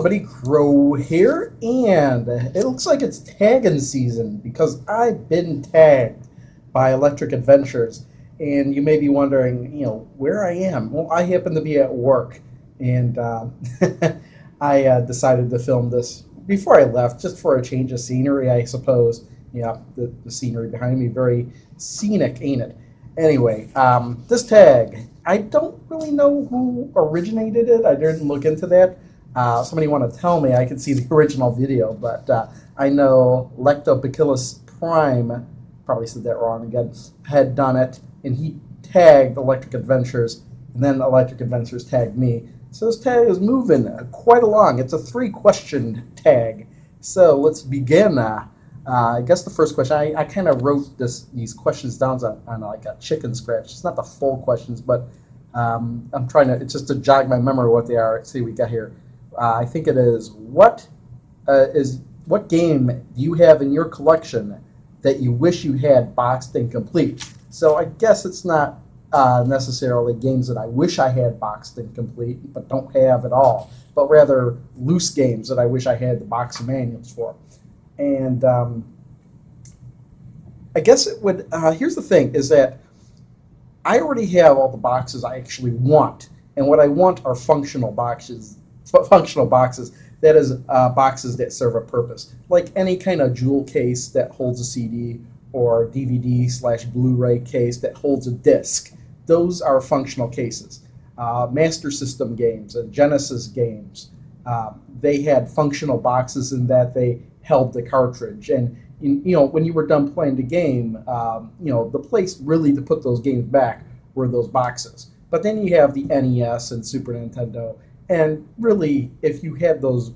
everybody, Crow here, and it looks like it's tagging season because I've been tagged by Electric Adventures. And you may be wondering, where I am. Well, I happen to be at work, and I decided to film this before I left, just for a change of scenery, I suppose. Yeah, the scenery behind me, very scenic, ain't it? Anyway, this tag, I don't really know who originated it. I didn't look into that. Somebody want to tell me, I can see the original video, but I know Lectobacillus Prime, probably said that wrong again, had done it, and he tagged Electric Adventures, and then Electric Adventures tagged me. So this tag is moving quite along. It's a 3-question tag. So let's begin. I guess the first question, I kind of wrote these questions down on like a chicken scratch. It's not the full questions, but I'm trying to, it's just to jog my memory what they are. Let's see what we got here. I think it is, what game do you have in your collection that you wish you had boxed and complete? So I guess it's not necessarily games that I wish I had boxed and complete but don't have at all, but rather loose games that I wish I had the box of manuals for. And I guess it would, here's the thing, is that I already have all the boxes I actually want, and what I want are functional boxes. That is, boxes that serve a purpose, like any kind of jewel case that holds a CD, or DVD/Blu-ray case that holds a disc. Those are functional cases. Master System games and Genesis games, they had functional boxes in that they held the cartridge, and when you were done playing the game, the place really to put those games back were those boxes. But then you have the NES and Super Nintendo, and really, if you had those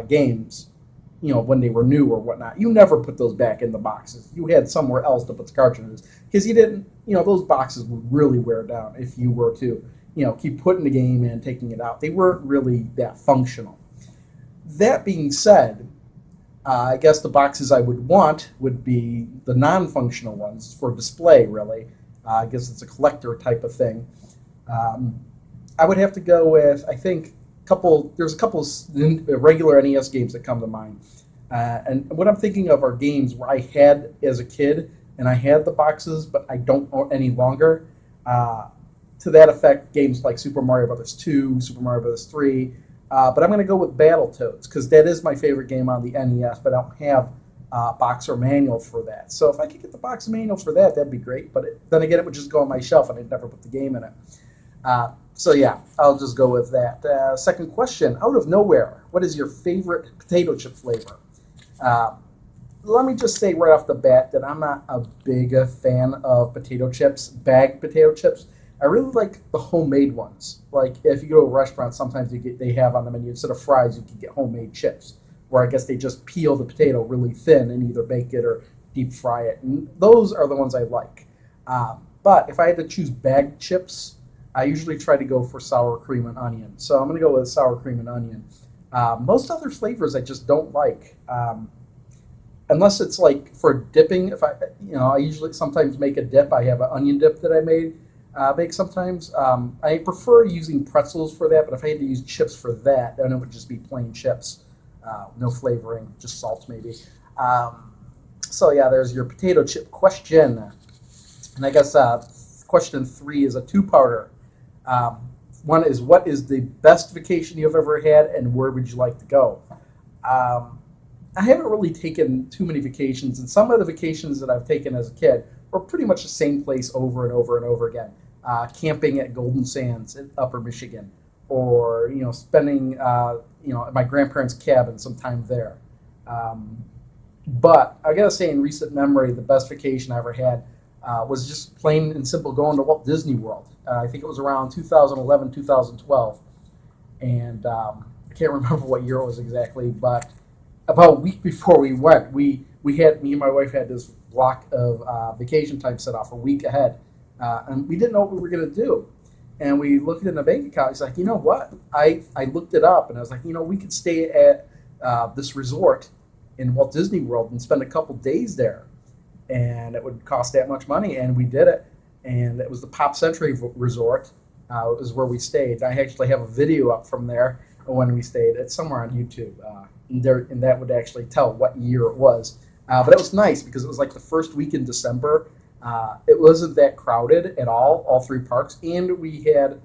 games, when they were new or whatnot, you never put those back in the boxes. You had somewhere else to put the cartridges, because you didn't, those boxes would really wear down if you were to, keep putting the game in and taking it out. They weren't really that functional. That being said, I guess the boxes I would want would be the non-functional ones for display, really. I guess it's a collector type of thing. I would have to go with, I think, there's a couple regular NES games that come to mind. And what I'm thinking of are games where I had as a kid, and I had the boxes, but I don't any longer. To that effect, games like Super Mario Bros. 2, Super Mario Bros. 3. But I'm going to go with Battletoads, because that is my favorite game on the NES, but I don't have a box or manual for that. So if I could get the box and manual for that, that'd be great. But then again, it would just go on my shelf, and I'd never put the game in it. So yeah, I'll just go with that. Second question, out of nowhere, what is your favorite potato chip flavor? Let me just say right off the bat that I'm not a big fan of potato chips, bagged potato chips. I really like the homemade ones. Like if you go to a restaurant, sometimes they have on the menu, instead of fries, you can get homemade chips, where I guess they just peel the potato really thin and either bake it or deep fry it. And those are the ones I like. But if I had to choose bagged chips, I usually try to go for sour cream and onion. So I'm going to go with sour cream and onion. Most other flavors I just don't like. Unless it's like for dipping. If I usually sometimes make a dip. I have an onion dip that I make sometimes. I prefer using pretzels for that, but if I had to use chips for that, then it would just be plain chips. No flavoring, just salt maybe. So yeah, there's your potato chip question. And I guess question 3 is a 2-parter. One is, what is the best vacation you've ever had, and where would you like to go? I haven't really taken too many vacations, and some of the vacations that I've taken as a kid were pretty much the same place over and over and over again. Camping at Golden Sands in Upper Michigan, or spending at my grandparents' cabin some time there. But I gotta say, in recent memory, the best vacation I ever had was just plain and simple going to Walt Disney World. I think it was around 2011, 2012, and I can't remember what year it was exactly, but about a week before we went, me and my wife had this block of vacation time set off a week ahead, and we didn't know what we were going to do. And we looked in the bank account. He's like, you know what? I looked it up, and I was like, we could stay at this resort in Walt Disney World and spend a couple days there, and it would cost that much money, and we did it. And it was the Pop Century Resort. It was where we stayed. I actually have a video up from there. when we stayed. It's somewhere on YouTube, and that would actually tell what year it was. But it was nice because it was like the first week in December. It wasn't that crowded at all 3 parks, and we had,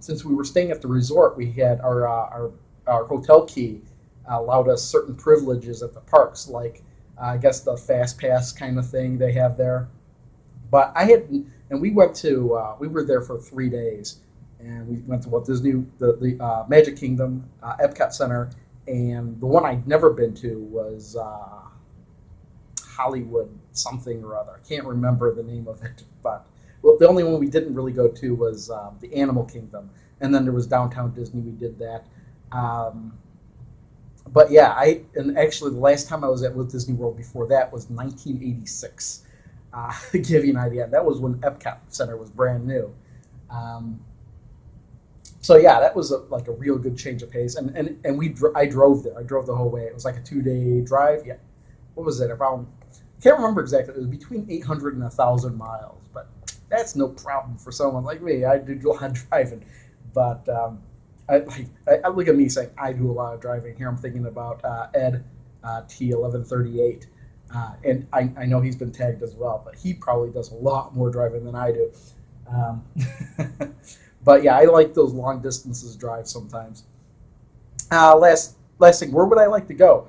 since we were staying at the resort, we had our hotel key allowed us certain privileges at the parks, like I guess the fast pass kind of thing they have there. But we went to, we were there for 3 days, and we went to Walt Disney, the Magic Kingdom, Epcot Center, and the one I'd never been to was Hollywood something or other. I can't remember the name of it, but well, the only one we didn't really go to was the Animal Kingdom, and then there was Downtown Disney. We did that. But yeah, and actually the last time I was at Walt Disney World before that was 1986. To give you an idea, that was when Epcot Center was brand new. So yeah, that was like a real good change of pace, and I drove there. I drove the whole way. It was like a 2-day drive. Yeah, what was it? Around, I can't remember exactly. It was between 800 and 1,000 miles, but that's no problem for someone like me. I do a lot of driving, but I look at me saying I do a lot of driving. Here I'm thinking about Ed T1138. And I know he's been tagged as well, but he probably does a lot more driving than I do. But yeah, I like those long distances drive sometimes. Last thing, where would I like to go?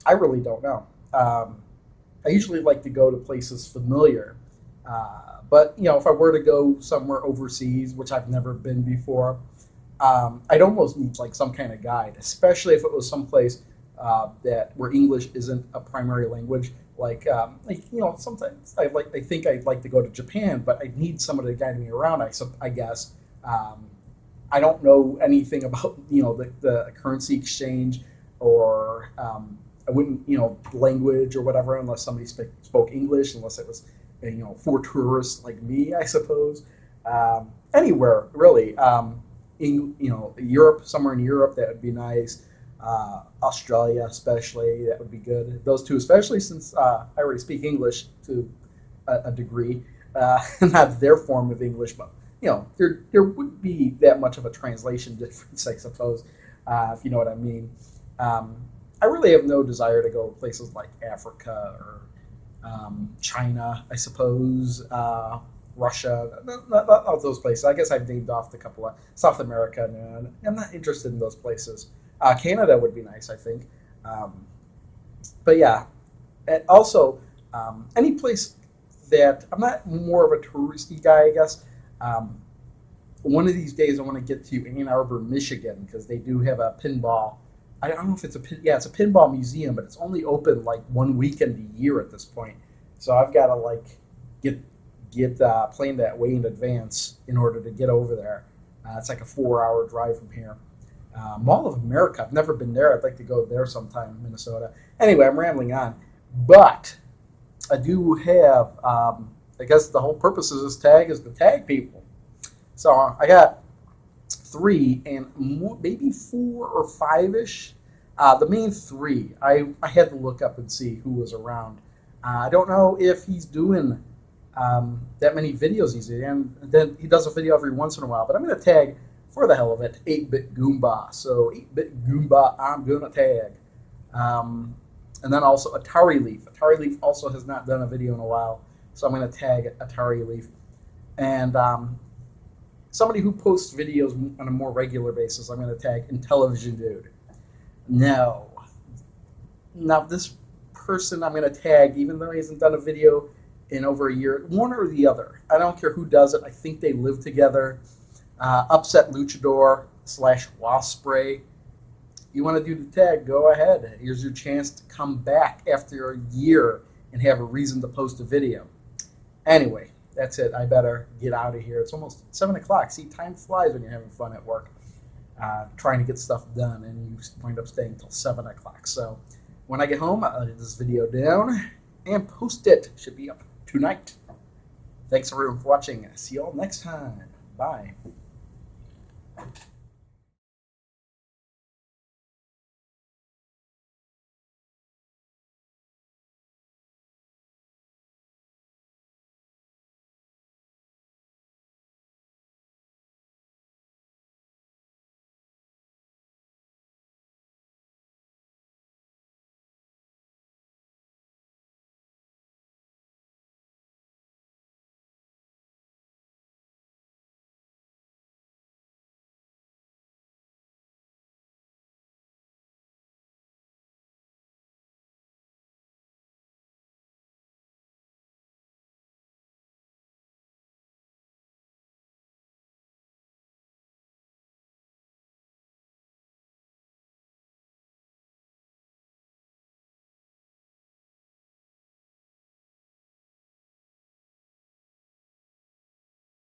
I really don't know. I usually like to go to places familiar. But you know, if I were to go somewhere overseas, which I've never been before, I'd almost need like some kind of guide, especially if it was someplace that where English isn't a primary language. Like you know, sometimes I think I'd like to go to Japan, but I need somebody to guide me around. I guess I don't know anything about the currency exchange, or I wouldn't language or whatever unless somebody spoke English, unless it was for tourists like me, I suppose. Anywhere really, in Europe, somewhere in Europe, that would be nice. Australia, especially, that would be good. Those two, especially since I already speak English to a degree, not their form of English, but there wouldn't be that much of a translation difference, I suppose, if you know what I mean. I really have no desire to go places like Africa or China, I suppose, Russia, not those places. I guess I've named off a couple of South America, and I'm not interested in those places. Canada would be nice, I think. But yeah, and also any place that I'm not more of a touristy guy, I guess. One of these days I want to get to Ann Arbor, Michigan, because they do have a pinball. I don't know if it's it's a pinball museum, but it's only open like one weekend a year at this point. So I've got to like get plan that way in advance in order to get over there. It's like a 4-hour drive from here. Mall of America, I've never been there. I'd like to go there sometime, Minnesota. Anyway, I'm rambling on, but I do have. I guess the whole purpose of this tag is to tag people. So I got 3 and maybe 4 or 5-ish. The main 3, I had to look up and see who was around. I don't know if he's doing that many videos these days, and then he does a video every once in a while. But I'm going to tag, for the hell of it, 8BitGoomba. So 8BitGoomba, I'm going to tag. And then also atarileaf. atarileaf also has not done a video in a while, so I'm going to tag atarileaf. And somebody who posts videos on a more regular basis, I'm going to tag IntellivisionDude. Now this person I'm going to tag, even though he hasn't done a video in over a year, one or the other. I don't care who does it. I think they live together. UpsetLuchador / waspspray. You want to do the tag, go ahead. Here's your chance to come back after a year and have a reason to post a video. Anyway, that's it. I better get out of here. It's almost 7 o'clock. See, time flies when you're having fun at work, trying to get stuff done, and you wind up staying until 7 o'clock. So when I get home, I'll edit this video down and post it. Should be up tonight. Thanks everyone for watching. See you all next time. Bye.